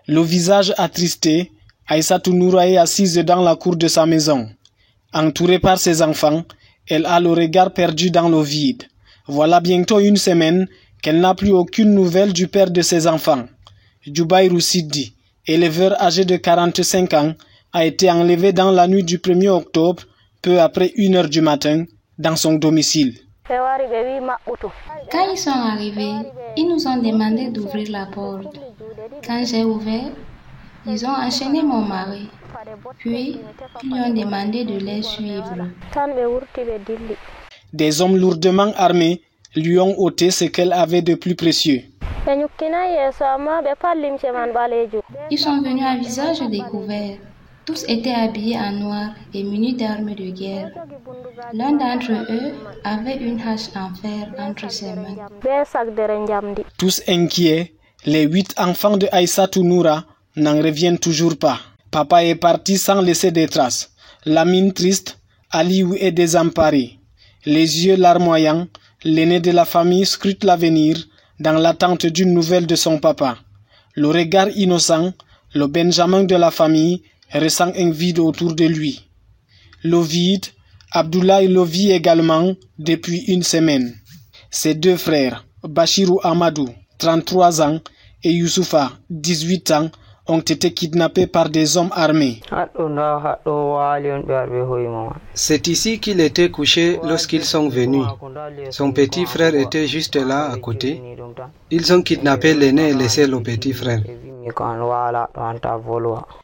Le visage attristé, Aïssatou Noura est assise dans la cour de sa maison. Entourée par ses enfants, elle a le regard perdu dans le vide. Voilà bientôt une semaine qu'elle n'a plus aucune nouvelle du père de ses enfants. Djubairou Siddi, éleveur âgé de 45 ans, a été enlevé dans la nuit du 1er octobre, peu après 1h du matin, dans son domicile. Quand ils sont arrivés, ils nous ont demandé d'ouvrir la porte. Quand j'ai ouvert, ils ont enchaîné mon mari. Puis, ils lui ont demandé de les suivre. Des hommes lourdement armés lui ont ôté ce qu'elle avait de plus précieux. Ils sont venus à visage découvert. Tous étaient habillés en noir et munis d'armes de guerre. L'un d'entre eux avait une hache en fer entre ses mains. Tous inquiets, les 8 enfants de Aïssatou Noura n'en reviennent toujours pas. Papa est parti sans laisser de traces. La mine triste, Aliou est désemparé. Les yeux larmoyants, l'aîné de la famille scrute l'avenir dans l'attente d'une nouvelle de son papa. Le regard innocent, le Benjamin de la famille, ressent un vide autour de lui. Le vide, Abdoulaye le vit également depuis une semaine. Ses 2 frères, Bachirou Amadou, 33 ans, et Youssoufa, 18 ans, ont été kidnappés par des hommes armés. C'est ici qu'il était couché lorsqu'ils sont venus. Son petit frère était juste là à côté. Ils ont kidnappé l'aîné et laissé le petit frère.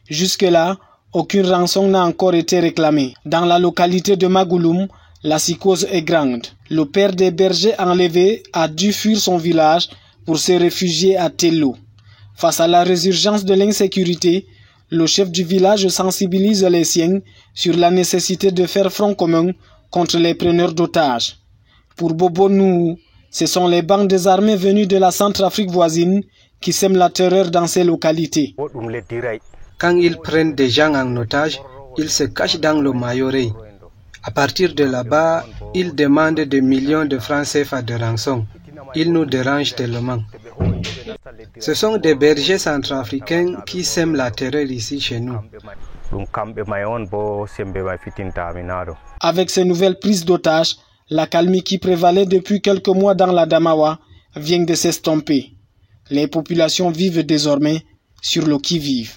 Jusque-là, aucune rançon n'a encore été réclamée. Dans la localité de Magouloum, la psychose est grande. Le père des bergers enlevés a dû fuir son village pour se réfugier à Tello. Face à la résurgence de l'insécurité, le chef du village sensibilise les siens sur la nécessité de faire front commun contre les preneurs d'otages. Pour Bobo Nou, ce sont les bandes des armées venues de la Centrafrique voisine qui sèment la terreur dans ces localités. Quand ils prennent des gens en otage, ils se cachent dans le Mayoré. À partir de là-bas, ils demandent des millions de francs CFA de rançon. Ils nous dérangent tellement. Ce sont des bergers centrafricains qui sèment la terreur ici chez nous. Avec ces nouvelles prises d'otages, la calmie qui prévalait depuis quelques mois dans la Damawa vient de s'estomper. Les populations vivent désormais sur le qui-vive.